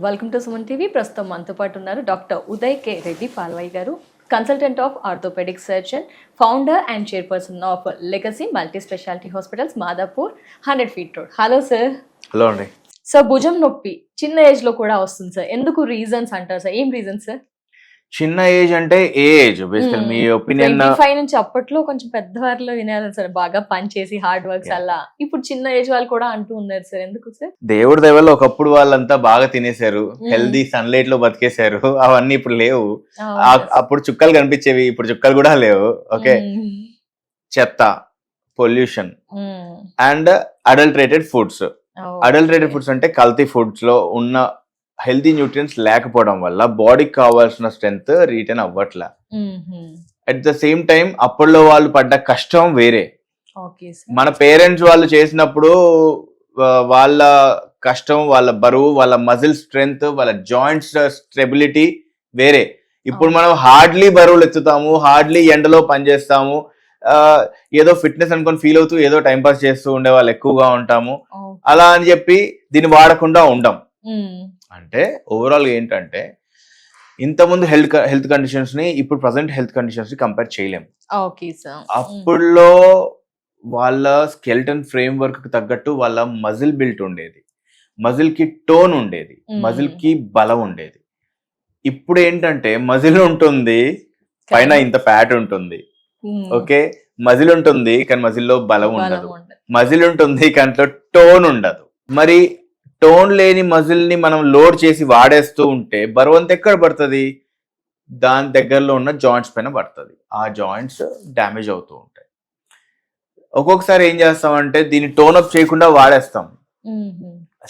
Welcome to Suman TV. ప్రస్తుతం మనతో పాటు ఉన్నారు doctor Uday K Reddy Palvai garu, consultant of orthopaedic surgeon, founder and chairperson of Legacy multi speciality hospitals, Madhapur, 100 feet road. Hello sir. Hello అండి. Sir, భుజం నొప్పి చిన్న ఏజ్ లో కూడా వస్తుంది సార్, ఎందుకు రీజన్స్ అంటారు సార్? ఏం రీజన్స్ సార్? చిన్న ఏజ్ అంటే ఏ ఏజ్? బేసికల్ మీ ఒపీనియన్ 25 నుంచి అప్పట్లో కొంచెం పెద్దవారిలో వినాలి సార్, బాగా పని చేసి హార్డ్ వర్క్స్ అలా. ఇప్పుడు చిన్న ఏజ్ వాళ్ళు కూడా అంటూ ఉన్నారు సార్, ఎందుకు సార్? దేవుడి దయ వల్ల ఒకప్పుడు వాళ్ళంతా బాగా తినేశారు, హెల్దీ సన్లైట్ లో బతికేశారు. అవన్నీ ఇప్పుడు లేవు. అప్పుడు చుక్కలు కనిపించేవి, ఇప్పుడు చుక్కలు కూడా లేవు. ఓకే, చెత్త, pollution and adulterated foods. Adulterated foods అంటే కల్తీ ఫుడ్స్ లో ఉన్న హెల్తీ న్యూట్రియన్స్ లేకపోవడం వల్ల బాడీకి కావాల్సిన స్ట్రెంగ్త్ రిటర్న్ అవ్వట్లే. అట్ ద సేమ్ టైం అప్పట్లో వాళ్ళు పడ్డ కష్టం వేరే. మన పేరెంట్స్ వాళ్ళు చేసినప్పుడు వాళ్ళ కష్టం, వాళ్ళ బరువు, వాళ్ళ మజిల్ స్ట్రెంగ్త్, వాళ్ళ జాయింట్స్ స్టెబిలిటీ వేరే. ఇప్పుడు మనం హార్డ్లీ బరువులు ఎత్తుతాము, హార్డ్లీ ఎండలో పనిచేస్తాము, ఏదో ఫిట్నెస్ అనుకొని ఫీల్ అవుతూ ఏదో టైం పాస్ చేస్తూ ఉండే వాళ్ళు ఎక్కువగా ఉంటాము. అలా అని చెప్పి దీన్ని వాడకుండా ఉండం. అంటే ఓవరాల్ ఏంటంటే ఇంతకుముందు హెల్త్ కండిషన్స్ ని ఇప్పుడు ప్రజెంట్ హెల్త్ కండిషన్స్ ని కంపేర్ చేయలేము. అప్పుడులో వాళ్ళ స్కెల్టన్ ఫ్రేమ్ వర్క్ కి తగ్గట్టు వాళ్ళ మజిల్ బిల్ట్ ఉండేది, మజిల్ కి టోన్ ఉండేది, మజిల్ కి బలం ఉండేది. ఇప్పుడు ఏంటంటే మజిల్ ఉంటుంది, పైన ఇంత ఫ్యాట్ ఉంటుంది. ఓకే, మజిల్ ఉంటుంది కానీ మజిల్లో బలం ఉండదు, మజిల్ ఉంటుంది కానీ టోన్ ఉండదు. మరి టోన్ లేని మజిల్ ని మనం లోడ్ చేసి వాడేస్తూ ఉంటే బరువు అంతా ఎక్కడ పడుతుంది? దాని దగ్గరలో ఉన్న జాయింట్స్ పైన పడుతుంది. ఆ జాయింట్స్ డ్యామేజ్ అవుతూ ఉంటాయి. ఒక్కొక్కసారి ఏం చేస్తామంటే దీన్ని టోన్ అప్ చేయకుండా వాడేస్తాం.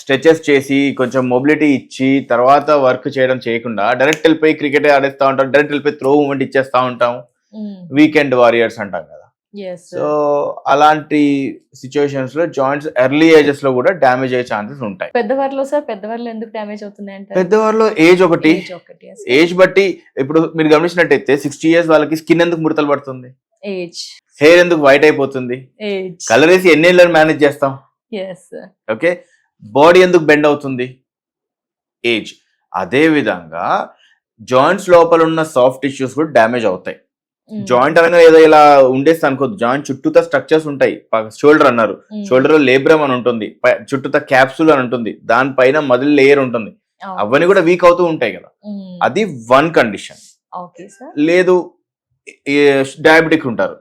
స్ట్రెచెస్ చేసి కొంచెం మొబిలిటీ ఇచ్చి తర్వాత వర్క్ చేయడం చేయకుండా డైరెక్ట్ వెళ్ళిపోయి క్రికెట్ ఆడేస్తా ఉంటాం, డైరెక్ట్ వెళ్ళిపోయి త్రో మూమెంట్ ఇచ్చేస్తా ఉంటాం. వీకెండ్ వారియర్స్ అంటాం కదా. సో అలాంటి సిచ్యువేషన్స్ లో జాయింట్స్ ఎర్లీ ఏజెస్ లో కూడా డ్యామేజ్ అయ్యే ఛాన్సెస్ ఉంటాయి. పెద్దవారిలో సార్, పెద్దవారిలో ఎందుకు డ్యామేజ్ అవుతున్నాయి అంటే? పెద్దవారిలో ఏజ్ ఒకటి, ఏజ్ బట్టి. ఇప్పుడు మీరు గమనించినట్టయితే 60 years వాళ్ళకి స్కిన్ ఎందుకు ముడతలు పడుతుంది? ఏజ్. హెయిర్ ఎందుకు వైట్ అయిపోతుంది? ఏజ్. కలర్ వేసి ఎన్నేళ్ళని మేనేజ్ చేస్తాం? ఓకే, బాడీ ఎందుకు బెండ్ అవుతుంది? ఏజ్. అదే విధంగా జాయింట్స్ లోపల ఉన్న సాఫ్ట్ టిష్యూస్ కూడా డ్యామేజ్ అవుతాయి. జాయింట్ అనగా ఏదో ఇలా ఉండేస్తే అనుకోద్దు. జాయింట్ చుట్టూతా స్ట్రక్చర్స్ ఉంటాయి. షోల్డర్ అన్నారు, షోల్డర్ లో లేబ్రమ్ అని ఉంటుంది, చుట్టూతా క్యాప్సూల్ అని ఉంటుంది, దానిపైన మజిల్ లేయర్ ఉంటుంది. అవన్నీ కూడా వీక్ అవుతూ ఉంటాయి కదా. అది వన్ కండిషన్. లేదు, డయాబెటిక్ ఉంటారు.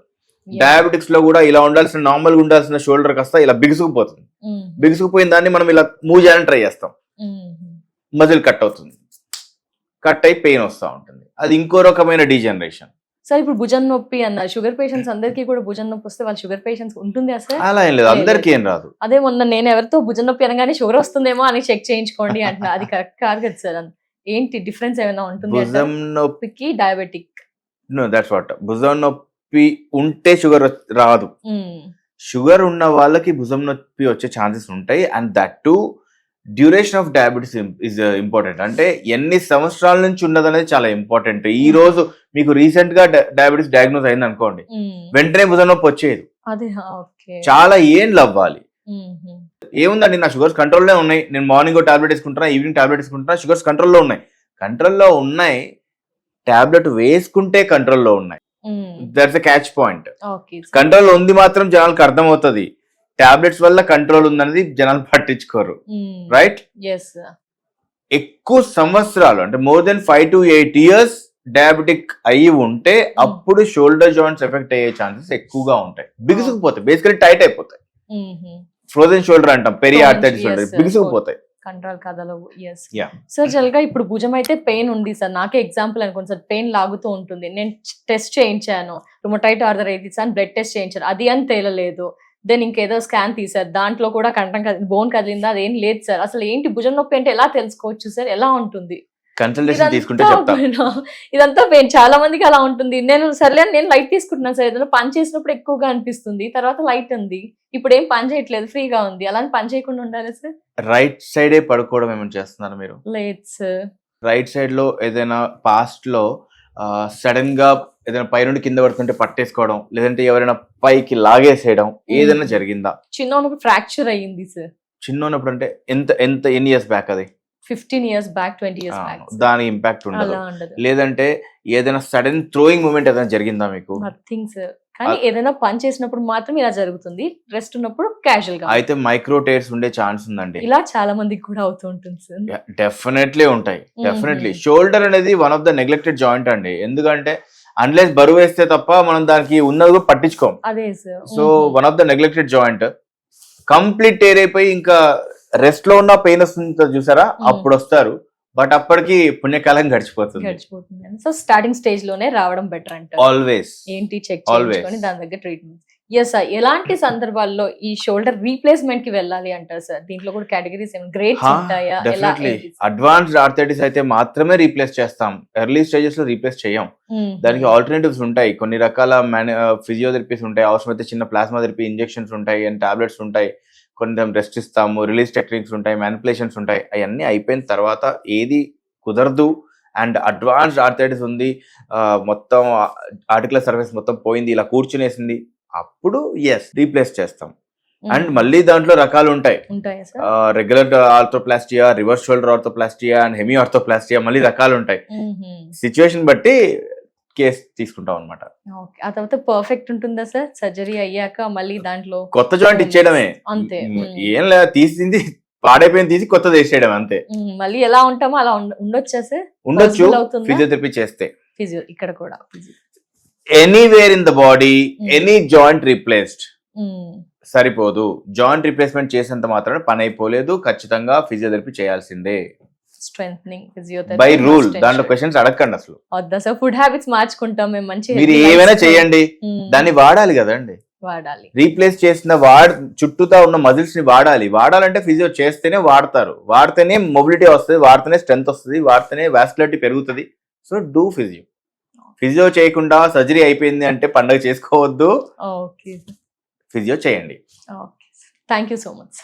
డయాబెటిక్స్ లో కూడా ఇలా ఉండాల్సిన, నార్మల్ గా ఉండాల్సిన షోల్డర్ కాస్త ఇలా బిగుసుకుపోతుంది. బిగుసుకుపోయిన దాన్ని మనం ఇలా మూవ్ చేయాలని ట్రై చేస్తాం, మజిల్ కట్ అవుతుంది, కట్ అయి పెయిన్ వస్తూ ఉంటుంది. అది ఇంకో రకమైన డీజనరేషన్. సార్, ఇప్పుడు భుజం నొప్పి అన్నారు, షుగర్ పేషెంట్స్ అందరికీ కూడా భుజం నొప్పి వస్తే వాళ్ళు షుగర్ పేషెంట్స్ ఉంటుంది అసలు? అలా ఏం లేదు, అందరికీ ఏం రాదు. అదే మొన్న నేను ఎవరితో భుజం నొప్పి అనగానే షుగర్ వస్తుందేమో అని చెక్ చేయించుకోండి అంటున్నా. అది కరెక్ట్ కాదు కదా సార్? ఏంటి డిఫరెన్స్ ఏమైనా ఉంటుంది? భుజం నొప్పికి డయాబెటిక్. No, that's what. భుజం నొప్పి ఉంటే షుగర్ రాదు. షుగర్ ఉన్న వాళ్ళకి భుజం నొప్పి వచ్చే ఛాన్సెస్ ఉంటాయి. And that to duration of diabetes is important. అంటే ఎన్ని సంవత్సరాల నుంచి ఉన్నది అనేది చాలా ఇంపార్టెంట్. ఈ రోజు మీకు రీసెంట్ గా డయాబెటీస్ డయాగ్నోస్ అయింది అనుకోండి, వెంటనే భుజం నొప్పి వచ్చేది. చాలా ఏండ్లు అవ్వాలి. ఏముందండి, నా షుగర్స్ కంట్రోల్లో ఉన్నాయి, నేను మార్నింగ్ టాబ్లెట్ వేసుకుంటున్నా, ఈవినింగ్ టాబ్లెట్ వేసుకుంటున్నా, షుగర్స్ కంట్రోల్లో ఉన్నాయి. కంట్రోల్లో ఉన్నాయి, టాబ్లెట్ వేసుకుంటే కంట్రోల్లో ఉన్నాయి. That's a catch point. కంట్రోల్లో ఉంది మాత్రం జనాలకు అర్థమవుతుంది, టాబ్లెట్స్ వల్ల కంట్రోల్ ఉందనేది జనాలు పట్టించుకోరు. రైట్? ఎక్కువ సంవత్సరాలు అంటే more than 5 to 8 years diabetic అయ్యి ఉంటే అప్పుడు షోల్డర్ జాయింట్స్ ఎఫెక్ట్ అయ్యే ఛాన్సెస్ ఎక్కువగా ఉంటాయి. బిగుసుకుపోతాయి, బేసికలీ టైట్ అయిపోతాయి. ఫ్రోజన్ షోల్డర్ అంటాం, పెరియార్టైటిస్ షోల్డర్, బిగుసుకుపోతాయి. కంట్రోల్ కదలవు. సార్, జల్గా ఇప్పుడు భుజం అయితే పెయిన్ ఉంది సార్, నాకే ఎగ్జాంపుల్ అనుకోండి సార్, పెయిన్ లాగుతూ ఉంటుంది. నేను టెస్ట్ చేయించాను, రుమటాయిడ్ ఆర్థరైటిస్ అని బ్లడ్ టెస్ట్ చేయించాను, అది అని తేలలేదు. దెన్ ఇంకేదో స్కాన్ తీసారు, దాంట్లో కూడా కంఠం బోన్ కదిలిందా, అదేం లేదు సార్. అసలు ఏంటి భుజం నొప్పి అంటే ఎలా తెలుసుకోవచ్చు సార్? ఎలా ఉంటుంది? కన్సల్టేషన్ తీసుకుంటే చెప్తాను. ఇదంతా పెయిన్ చాలా మందికి అలా ఉంటుంది. నేను సర్లే నేను లైట్ తీసుకుంటున్నాను సార్, ఏదైనా పని చేసినప్పుడు ఎక్కువగా అనిపిస్తుంది, తర్వాత లైట్ ఉంది, ఇప్పుడు ఏం పని చేయట్లేదు, ఫ్రీగా ఉంది, అలా పని చేయకుండా ఉండాలి సార్? రైట్ సైడే పడుకోవడం ఏమైనా చేస్తున్నారు మీరు? లేదు సార్. రైట్ సైడ్ లో ఏదైనా పాస్ట్ లో సడన్ గా ఏదైనా పై నుండి కింద పడుతుంటే పట్టేసుకోవడం, లేదంటే ఎవరైనా పైకి లాగేసేయడం ఏదైనా జరిగిందా? చిన్న ఫ్రాక్చర్ అయ్యింది సార్. చిన్న ఉన్నప్పుడు అంటే ఎన్ని ఇయర్స్ బ్యాక్? అది 15 years బ్యాక్ 20 years బ్యాక్ దాని ఇంపాక్ట్ ఉండదు. అలా ఉండదు. లేదంటే ఏదైనా సడన్ థ్రోయింగ్ మూమెంట్ ఏదైనా జరిగిందా మీకు? Nothing sir. కానీ ఏదైనా పని చేసినప్పుడు మాత్రం ఇలా జరుగుతుంది, రెస్ట్ ఉన్నప్పుడు క్యాజువల్ గా. అయితే మైక్రో టైర్స్ ఉండే ఛాన్స్ ఉందండి. ఇలా చాలా మందికి కూడా అవుతూ ఉంటుంది సార్. డెఫినెట్లీ ఉంటాయి, డెఫినెట్లీ. షోల్డర్ అనేది one of the neglected joint అండి. ఎందుకంటే అన్లెస్ బరువు వేస్తే తప్ప మనం దానికి ఉన్నది కూడా పట్టించుకోం. అదే sir. So one of the neglected joint complete tear అయిపోయి ఇంకా రెస్ట్ లో ఉన్న పెయిన్ వస్తుంది చూసారా, అప్పుడు వస్తారు. బట్ అప్పటికి పుణ్యకాలం గడిచిపోతుంది. సో స్టార్టింగ్ స్టేజ్ లోనే రావడం బెటర్ అంటే ఆల్వేస్ ఏంటి చెక్ చేసుకొని దాని దగ్గర ట్రీట్మెంట్. Yes sir. ఎలాంటి సందర్భాల్లో ఈ షోల్డర్ రీప్లేస్మెంట్ కి వెళ్ళాలి అంటారు సార్? దీంట్లో కూడా కేటగిరీస్ ఏమైనా గ్రేడ్స్ ఉంటాయా? డెఫినెట్లీ అడ్వాన్స్డ్ ఆర్థరైటిస్ అయితే మాత్రమే రీప్లేస్ చేస్తాం, ఎర్లీ స్టేజెస్ లో రీప్లేస్ చేయం. దానికి ఆల్టర్నేటివ్స్ ఉంటాయి, కొన్ని రకాల ఫిజియోథెరపీస్ ఉంటాయి, అవసరమైతే చిన్న ప్లాస్మా థెరపీ ఇంజెక్షన్స్ ఉంటాయి అండ్ టాబ్లెట్స్ ఉంటాయి, కొంచెం రెస్ట్ ఇస్తాము, రిలీజ్ టెక్నిక్స్ ఉంటాయి, మ్యానిపులేషన్స్ ఉంటాయి. అవన్నీ అయిపోయిన తర్వాత ఏది కుదరదు అండ్ అడ్వాన్స్డ్ ఆర్థరైటిస్ ఉంది, మొత్తం ఆర్టికులర్ సర్ఫేస్ మొత్తం పోయింది, ఇలా కూర్చునేసింది, అప్పుడు ఎస్ రీప్లేస్ చేస్తాం. అండ్ మళ్ళీ దాంట్లో రకాలు ఉంటాయి, regular arthroplasty, reverse shoulder arthroplasty and hemi arthroplasty, మళ్ళీ రకాలు ఉంటాయి. సిచ్యువేషన్ బట్టి కేస్ తీసుకుంటాం అనమాట. ఆ తర్వాత పర్ఫెక్ట్ ఉంటుందా సార్ సర్జరీ అయ్యాక? మళ్ళీ దాంట్లో కొత్త జాయింట్ ఇచ్చేయడమే అంతే, ఏం లేదా, తీసింది పాడైపోయింది తీసి కొత్తది వేసేయడం అంతే. మళ్ళీ ఎలా ఉంటామో అలా ఉండొచ్చా సార్? ఉండొచ్చు ఫిజియోథెరపీ చేస్తే. ఫిజియో ఇక్కడ కూడా anywhere in the body any joint replaced సరిపోదు. జాయింట్ రీప్లేస్మెంట్ చేసేంత మాత్రమే పని అయిపోలేదు, ఖచ్చితంగా ఫిజియోథెరపీ చేయాల్సిందే. Strengthening physiotherapy by rule. దాంట్లో క్వశ్చన్స్ అడగండి అసలు. వద్దా సార్? ఫుడ్ హ్యాబిట్స్ మార్చుకుంటాం మేము, మంచి మీరు ఏమైనా చేయండి, దాన్ని వాడాలి కదండి. వాడాలి. రీప్లేస్ చేసిన చుట్టూతా ఉన్న మజిల్స్ ని వాడాలంటే ఫిజియో చేస్తేనే వాడతారు, వాడితేనే మొబిలిటీ వస్తుంది, వాడితేనే స్ట్రెంత్ వస్తుంది, వాడితేనే వాస్కులారిటీ పెరుగుతుంది. So do physio. ఫిజియో చేయకుండా సర్జరీ అయిపోయింది అంటే పండగ చేసుకోవద్దు, ఫిజియో చేయండి. Thank you so much.